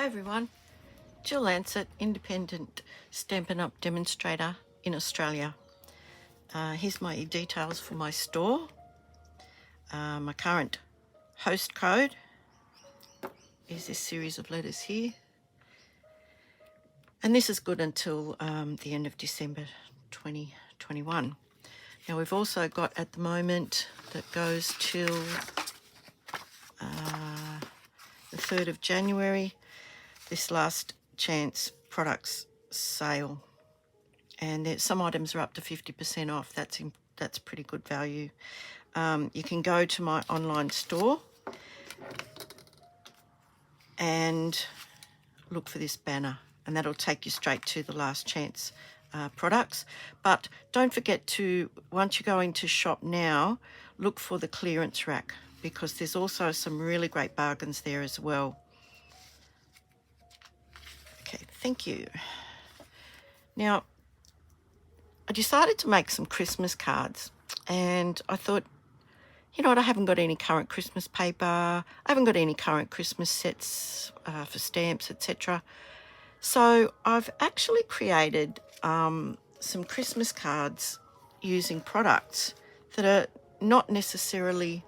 Hi everyone, Jill Lancet, independent Stampin' Up demonstrator in Australia. Here's my details for my store. My current host code is this series of letters here. And this is good until the end of December 2021. Now we've also got at the moment that goes till the 3rd of January, this last chance products sale. And some items are up to 50% off. That's pretty good value. You can go to my online store and look for this banner, and that'll take you straight to the last chance products. But don't forget to, once you go into shop now, look for the clearance rack, because there's also some really great bargains there as well. Okay, thank you. Now, I decided to make some Christmas cards, and I thought, you know what, I haven't got any current Christmas paper, I haven't got any current Christmas sets for stamps, etc. So I've actually created some Christmas cards using products that are not necessarily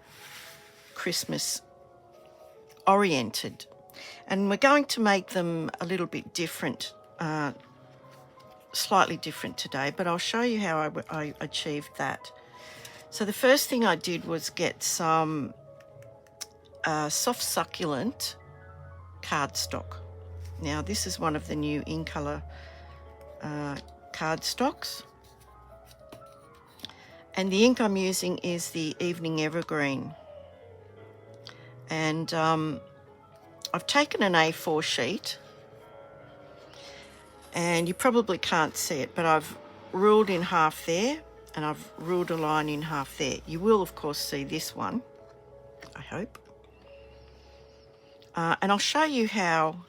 Christmas oriented. And we're going to make them a little bit different, slightly different today, but I'll show you how I achieved that. So the first thing I did was get some soft succulent cardstock. Now this is one of the new in colour cardstocks, and the ink I'm using is the Evening Evergreen. And I've taken an A4 sheet, and you probably can't see it, but I've ruled in half there, and I've ruled a line in half there. You will, of course, see this one, I hope. And I'll show you how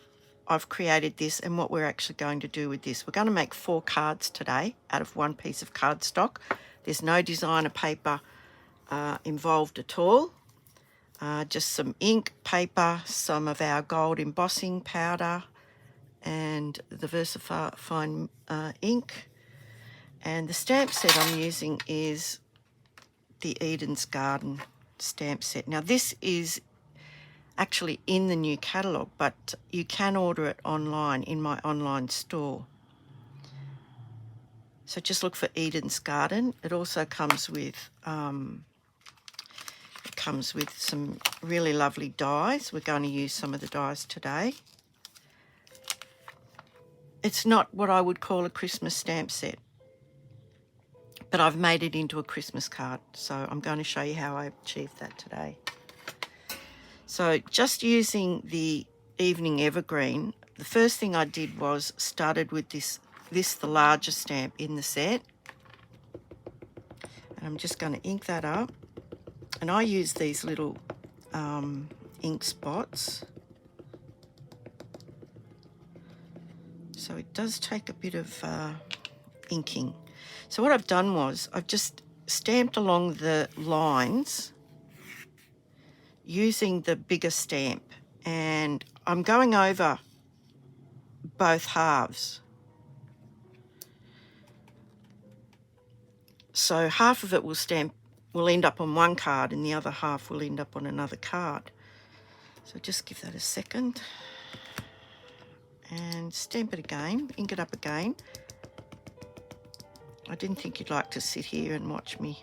I've created this and what we're actually going to do with this. We're going to make 4 cards today out of one piece of cardstock. There's no designer paper involved at all. Just some ink, paper, some of our gold embossing powder, and the VersaFine ink. And the stamp set I'm using is the Eden's Garden stamp set. Now this is actually in the new catalogue, but you can order it online in my online store. So just look for Eden's Garden. It also comes with some really lovely dies. We're going to use some of the dies today. It's not what I would call a Christmas stamp set, but I've made it into a Christmas card. So I'm going to show you how I achieved that today. So just using the Evening Evergreen, the first thing I did was started with this the largest stamp in the set. And I'm just going to ink that up. And I use these little ink spots. So it does take a bit of inking. So what I've done was I've just stamped along the lines using the bigger stamp, and I'm going over both halves. So half of it will end up on one card, and the other half will end up on another card. So just give that a second and stamp it again, ink it up again. I didn't think you'd like to sit here and watch me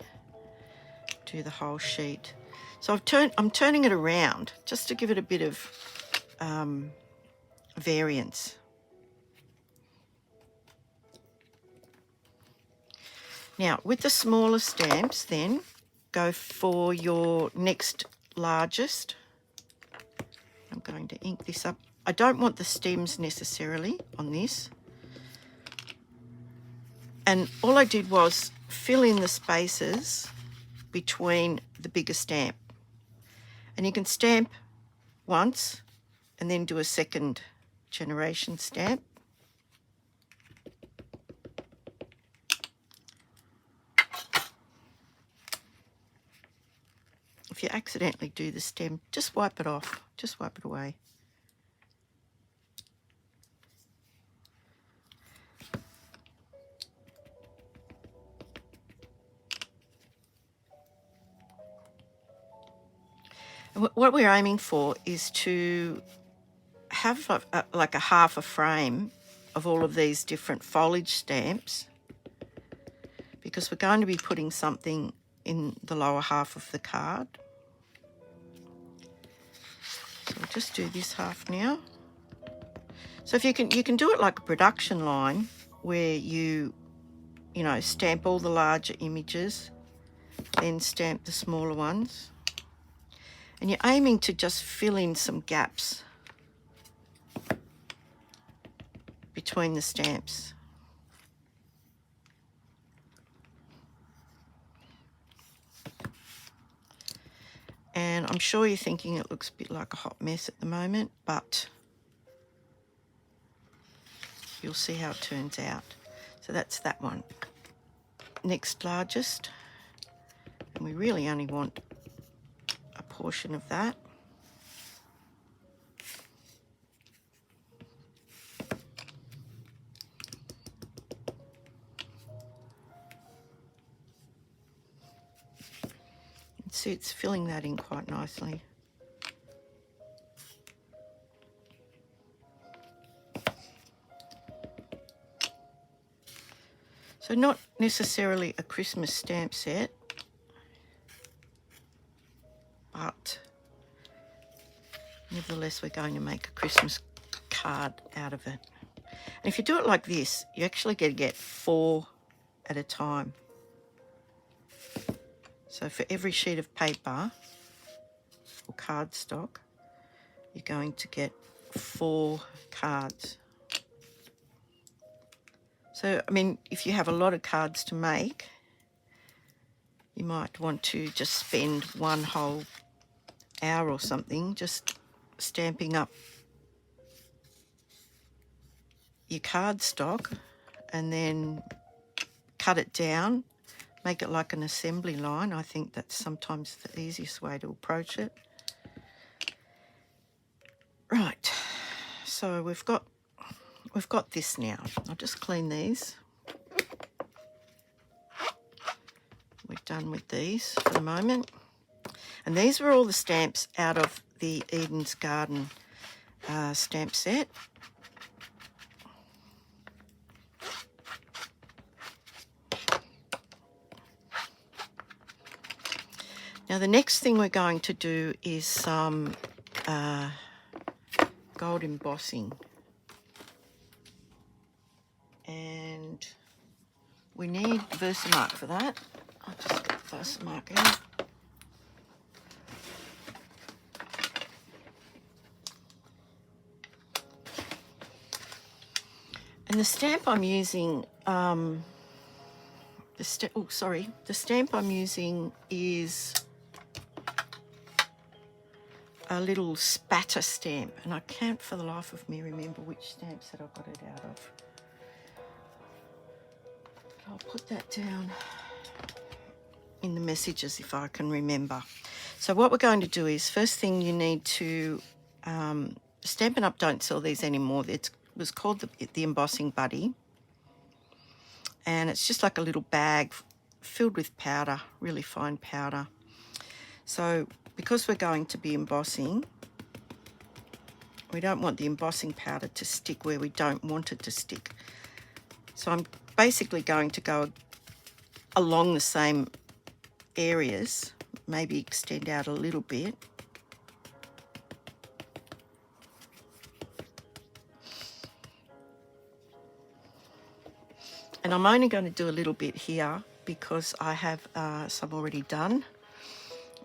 do the whole sheet. So I'm turning it around just to give it a bit of variance. Now with the smaller stamps, then go for your next largest. I'm going to ink this up. I don't want the stems necessarily on this. And all I did was fill in the spaces between the bigger stamp. And you can stamp once and then do a second generation stamp. If you accidentally do the stem, just wipe it off, just wipe it away. And what we're aiming for is to have like a half a frame of all of these different foliage stamps, because we're going to be putting something in the lower half of the card. So we'll just do this half now. So if you can do it like a production line where you know, stamp all the larger images, then stamp the smaller ones. And you're aiming to just fill in some gaps between the stamps. And I'm sure you're thinking it looks a bit like a hot mess at the moment, but you'll see how it turns out. So that's that one. Next largest. And we really only want a portion of that. See, it's filling that in quite nicely. So not necessarily a Christmas stamp set, but nevertheless we're going to make a Christmas card out of it. And if you do it like this, you actually get 4 at a time. So for every sheet of paper or cardstock, you're going to get 4 cards. So, I mean, if you have a lot of cards to make, you might want to just spend one whole hour or something just stamping up your cardstock and then cut it down, make it like an assembly line. I think that's sometimes the easiest way to approach it. Right, so we've got this now. I'll just clean these. We're done with these for the moment. And these were all the stamps out of the Eden's Garden stamp set. Now the next thing we're going to do is some gold embossing. And we need Versamark for that. I'll just get Versamark out. And the stamp I'm using, the stamp I'm using is a little spatter stamp, and I can't for the life of me remember which stamp set I got it out of. I'll put that down in the messages if I can remember. So what we're going to do is, first thing you need to, Stampin' Up! Don't sell these anymore. It was called the Embossing Buddy. And it's just like a little bag filled with powder, really fine powder. So because we're going to be embossing, we don't want the embossing powder to stick where we don't want it to stick. So I'm basically going to go along the same areas, maybe extend out a little bit. And I'm only going to do a little bit here because I have some already done.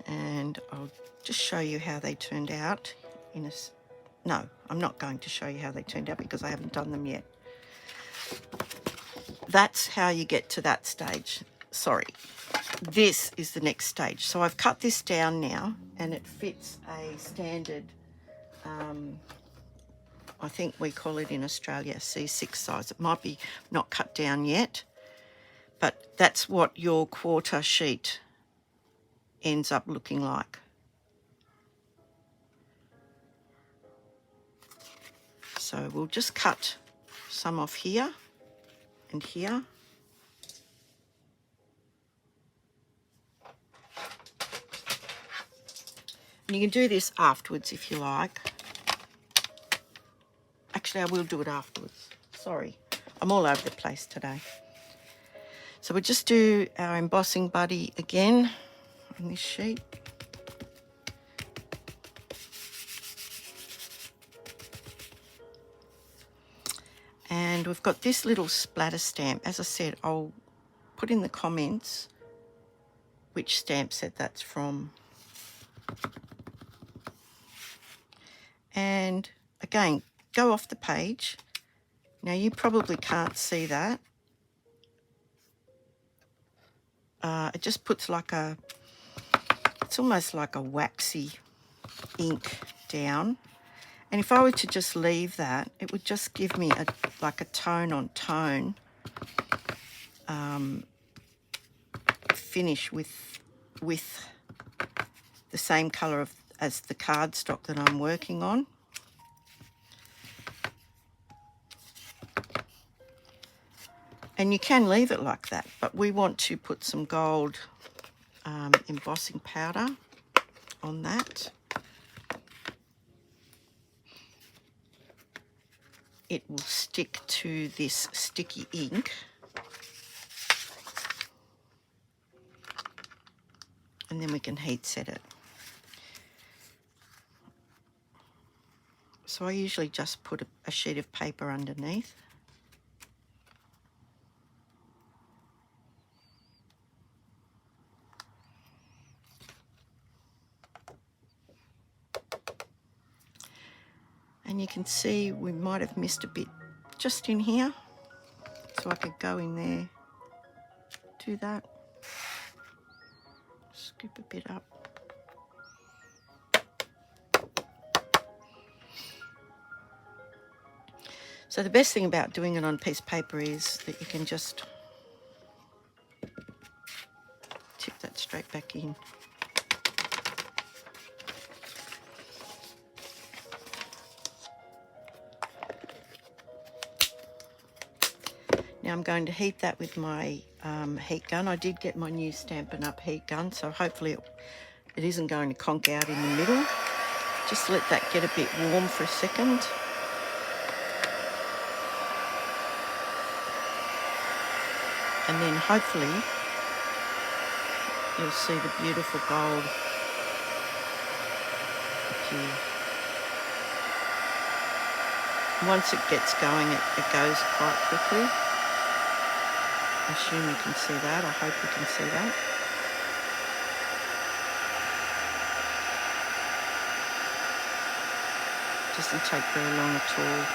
And I'll just show you how they turned out. No, I'm not going to show you how they turned out because I haven't done them yet. That's how you get to that stage. Sorry, this is the next stage. So I've cut this down now and it fits a standard, I think we call it in Australia C6 size. It might be not cut down yet, but that's what your quarter sheet ends up looking like. So we'll just cut some off here and here. You can do this afterwards if you like. Actually, I will do it afterwards. Sorry, I'm all over the place today. So we'll just do our Embossing Buddy again on this sheet. And we've got this little splatter stamp. As I said, I'll put in the comments which stamp set that's from. And again, go off the page. Now you probably can't see that. It just puts like it's almost like a waxy ink down. And if I were to just leave that, it would just give me like a tone on tone finish with the same colour as the cardstock that I'm working on. And you can leave it like that, but we want to put some gold embossing powder on that. It will stick to this sticky ink. And then we can heat set it. So I usually just put a sheet of paper underneath. And you can see we might have missed a bit just in here. So I could go in there, do that. Scoop a bit up. So the best thing about doing it on a piece of paper is that you can just tip that straight back in. Now I'm going to heat that with my heat gun. I did get my new Stampin' Up! Heat gun, so hopefully it isn't going to conk out in the middle. Just let that get a bit warm for a second. And then hopefully you'll see the beautiful gold appear. Once it gets going, it goes quite quickly. I assume you can see that. I hope you can see that. Doesn't take very long at all.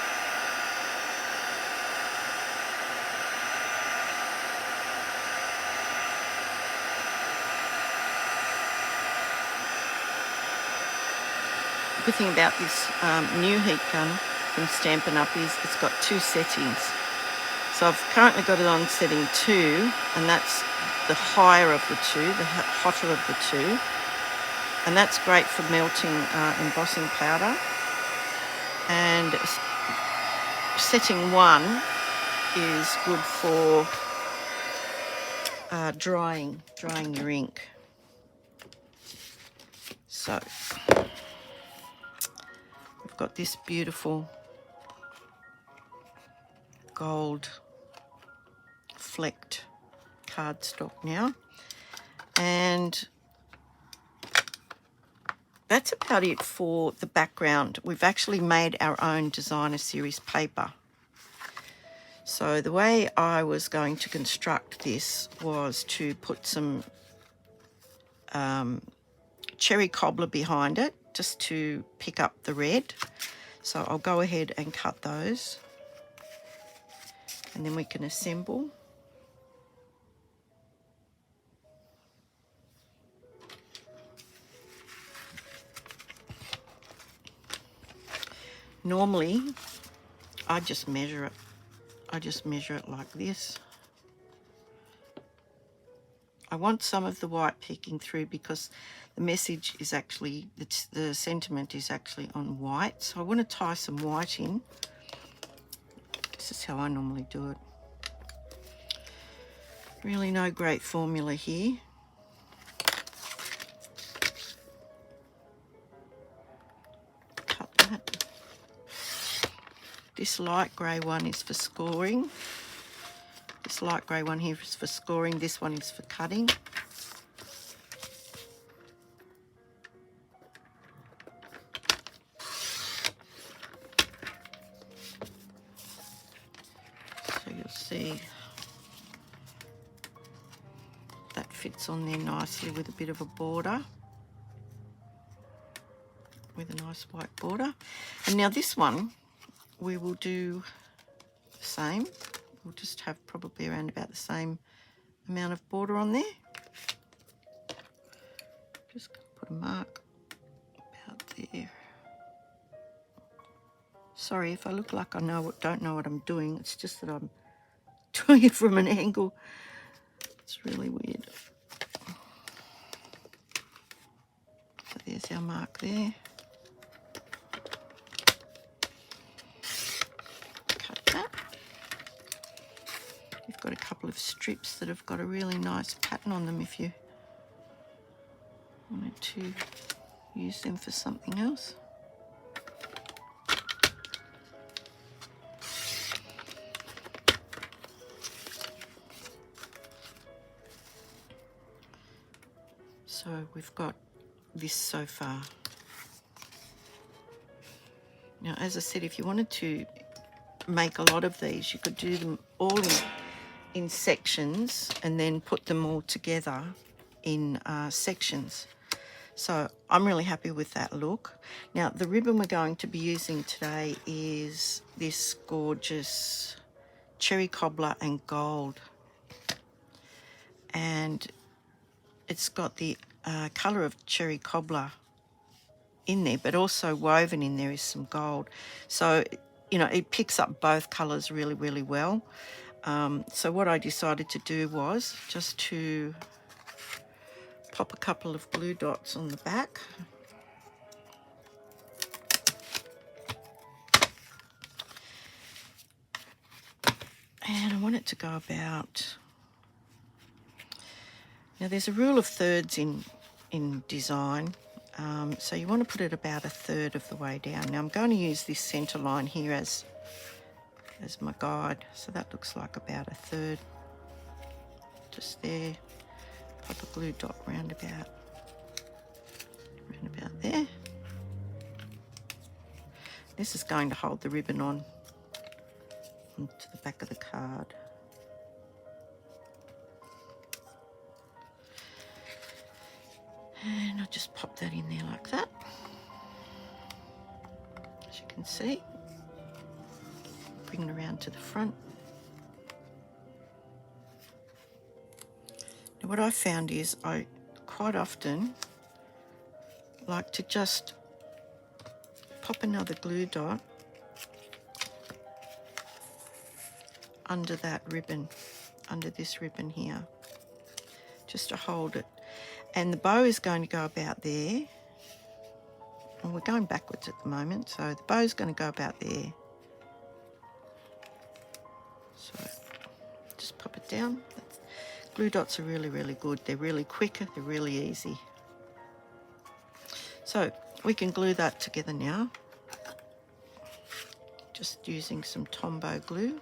The good thing about this new heat gun from Stampin' Up! Is it's got two settings. So I've currently got it on setting 2, and that's the higher of the two, the hotter of the two. And that's great for melting embossing powder. And setting 1 is good for drying your ink. So we've got this beautiful gold flecked cardstock now, and that's about it for the background. We've actually made our own designer series paper. So the way I was going to construct this was to put some cherry cobbler behind it just to pick up the red. So I'll go ahead and cut those, and then we can assemble. Normally, I just measure it. I just measure it like this. I want some of the white peeking through because the message is actually, the sentiment is actually on white. So I want to tie some white in. This is how I normally do it. Really no great formula here. This light grey one is for scoring. This light grey one here is for scoring. This one is for cutting. So you'll see that fits on there nicely with a bit of a border, with a nice white border. And now this one, we will do the same. We'll just have probably around about the same amount of border on there. Just put a mark about there. Sorry if I look like I don't know what I'm doing. It's just that I'm doing it from an angle. It's really weird. So there's our mark there. Cut that. You've got a couple of strips that have got a really nice pattern on them if you wanted to use them for something else. So we've got this so far. Now, as I said, if you wanted to make a lot of these, you could do them all in sections and then put them all together in sections. So I'm really happy with that look. Now, the ribbon we're going to be using today is this gorgeous cherry cobbler and gold. And it's got the colour of cherry cobbler in there, but also woven in there is some gold. So, you know, it picks up both colours really, really well. So what I decided to do was just to pop a couple of glue dots on the back. And I want it to go about... Now there's a rule of thirds in design. So you want to put it about a third of the way down. Now I'm going to use this centre line here as my guide. So that looks like about a third. Just there. Pop a glue dot round about there. This is going to hold the ribbon onto the back of the card. And I'll just pop that in there like that. As you can see, bring it around to the front. Now what I found is I quite often like to just pop another glue dot under that ribbon, under this ribbon here, just to hold it. And the bow is going to go about there. And we're going backwards at the moment, so the bow is going to go about there. So just pop it down. Glue dots are really, really good. They're really quick, they're really easy. So we can glue that together now. Just using some Tombow glue.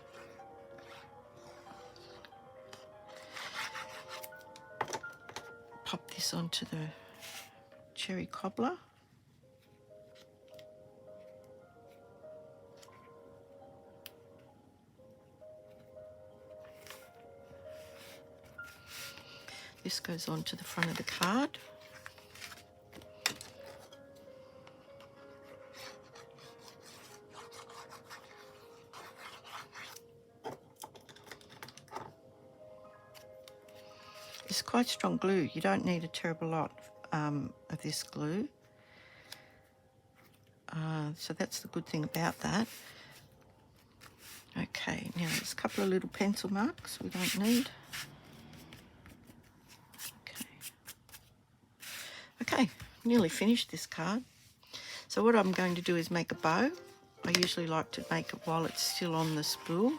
Pop this onto the cherry cobbler. This goes onto the front of the card. It's quite strong glue. You don't need a terrible lot of this glue. So that's the good thing about that. Okay, now there's a couple of little pencil marks we don't need. Okay, nearly finished this card. So what I'm going to do is make a bow. I usually like to make it while it's still on the spool.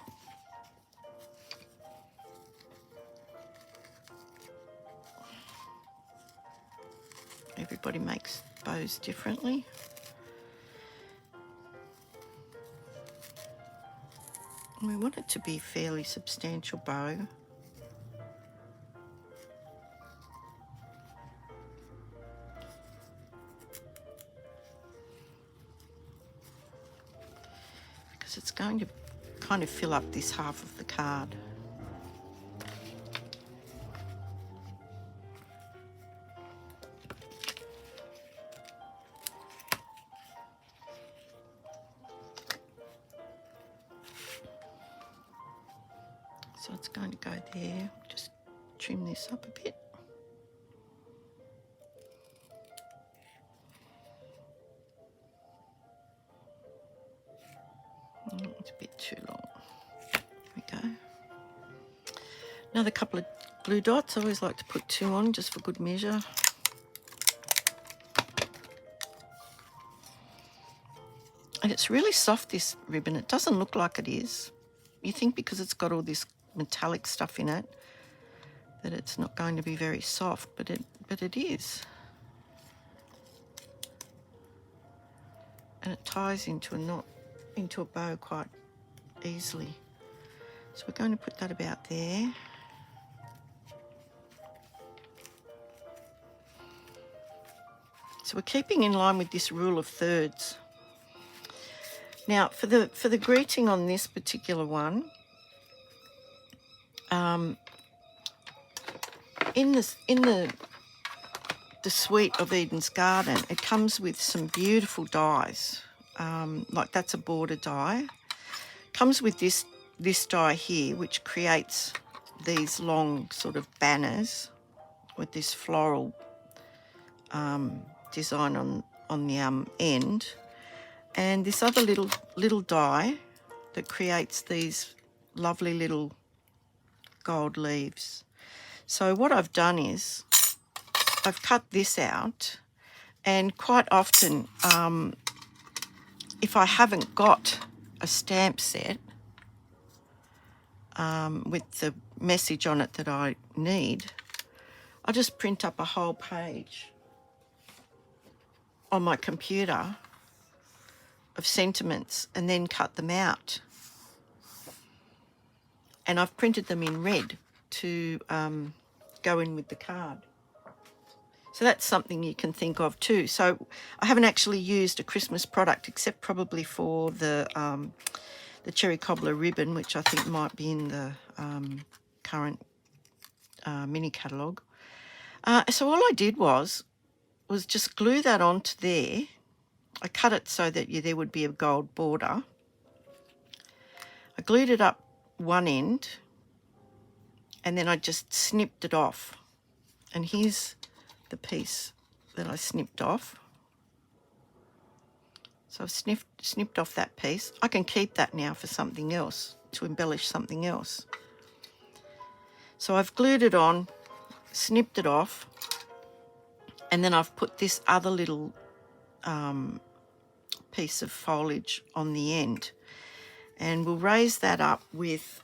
Everybody makes bows differently. We want it to be a fairly substantial bow. Because it's going to kind of fill up this half of the card. So it's going to go there. Just trim this up a bit. It's a bit too long. There we go. Another couple of glue dots. I always like to put 2 on just for good measure. And it's really soft, this ribbon. It doesn't look like it is. You think because it's got all this metallic stuff in it that it's not going to be very soft, but it is. And it ties into a knot, into a bow quite easily. So we're going to put that about there. So we're keeping in line with this rule of thirds. Now for the greeting on this particular one, in the suite of Eden's Garden, it comes with some beautiful dies. Like that's a border die. Comes with this die here, which creates these long sort of banners with this floral design on the end, and this other little die that creates these lovely little gold leaves. So what I've done is I've cut this out, and quite often if I haven't got a stamp set with the message on it that I need, I just print up a whole page on my computer of sentiments and then cut them out. And I've printed them in red to go in with the card. So that's something you can think of too. So I haven't actually used a Christmas product except probably for the cherry cobbler ribbon, which I think might be in the current mini catalogue. So all I did was just glue that onto there. I cut it so that there would be a gold border. I glued it up one end, and then I just snipped it off. And here's the piece that I snipped off. So I've snipped off that piece. I can keep that now for something else, to embellish something else. So I've glued it on, snipped it off, and then I've put this other little piece of foliage on the end. And we'll raise that up with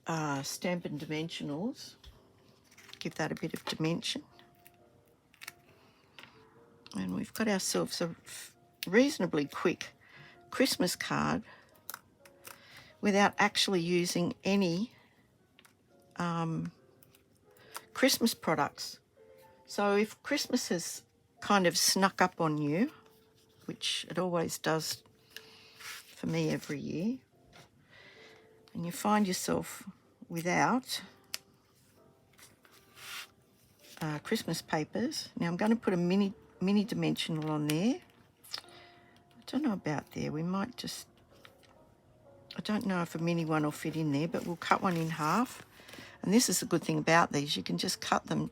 Stampin' Dimensionals. Give that a bit of dimension. And we've got ourselves a reasonably quick Christmas card without actually using any Christmas products. So if Christmas has kind of snuck up on you, which it always does for me every year, and you find yourself without Christmas papers. Now I'm going to put a mini dimensional on there. I don't know about there. We might just, I don't know if a mini one will fit in there, but we'll cut one in half. And this is the good thing about these. You can just cut them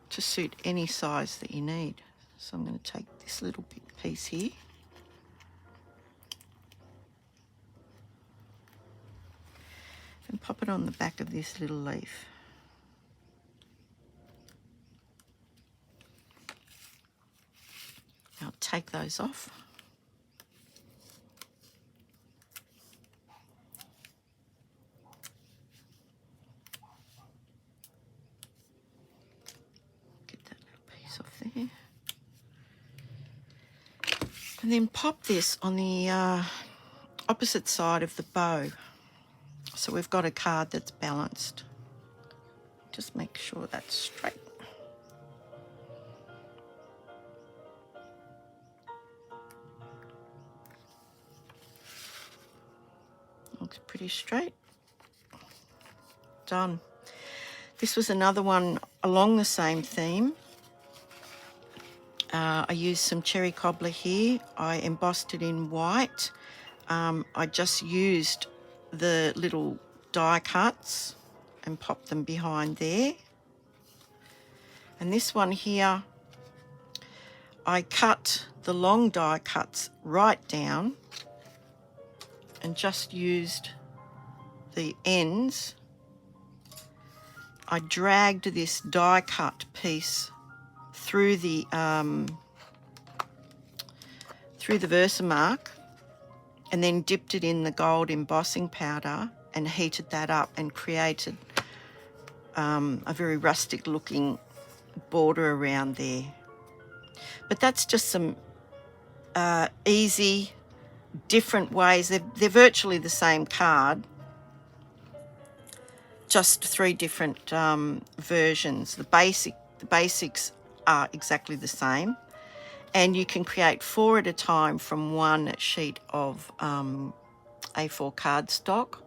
to suit any size that you need. So I'm going to take this little piece here. And pop it on the back of this little leaf. Now I'll take those off. Get that little piece off there. And then pop this on the opposite side of the bow. So we've got a card that's balanced. Just make sure that's straight. Looks pretty straight. Done. This was another one along the same theme. I used some cherry cobbler here. I embossed it in white. I just used the little die cuts and popped them behind there. And this one here, I cut the long die cuts right down and just used the ends. I dragged this die cut piece through the Versamark and then dipped it in the gold embossing powder and heated that up and created a very rustic looking border around there. But that's just some easy, different ways. They're virtually the same card, just 3 different versions. The basics are exactly the same, and you can create 4 at a time from one sheet of A4 cardstock,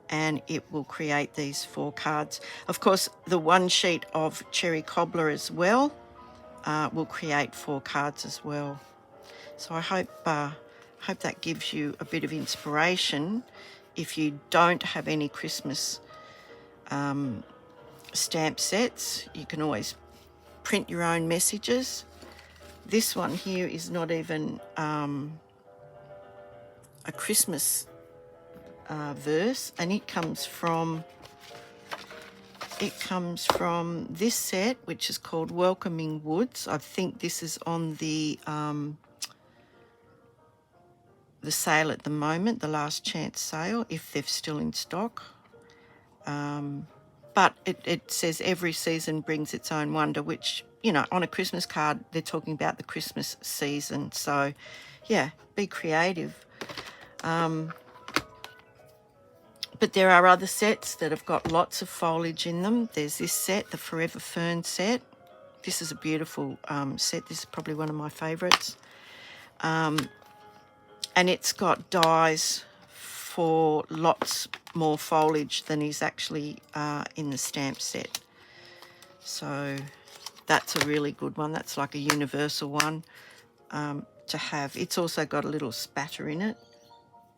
and it will create these 4 cards. Of course, the one sheet of cherry cobbler as well will create 4 cards as well. So I hope that gives you a bit of inspiration. If you don't have any Christmas stamp sets, you can always print your own messages. This one here is not even a Christmas verse, and it comes from this set, which is called Welcoming Woods. I think this is on the sale at the moment, the last chance sale, if they're still in stock. But it says every season brings its own wonder, which, you know, on a Christmas card, they're talking about the Christmas season. So, yeah, be creative. But there are other sets that have got lots of foliage in them. There's this set, the Forever Fern set. This is a beautiful set. This is probably one of my favourites. And it's got dies for lots more foliage than is actually in the stamp set. So that's a really good one. That's like a universal one to have. It's also got a little spatter in it,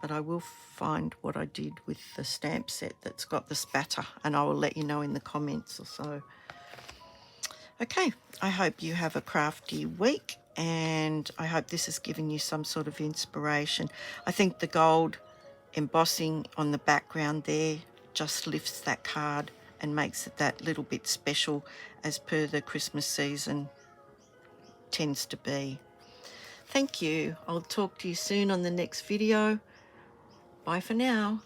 but I will find what I did with the stamp set that's got the spatter, and I will let you know in the comments or so. Okay, I hope you have a crafty week, and I hope this has given you some sort of inspiration. I think the gold embossing on the background there just lifts that card and makes it that little bit special, as per the Christmas season tends to be. Thank you. I'll talk to you soon on the next video. Bye for now.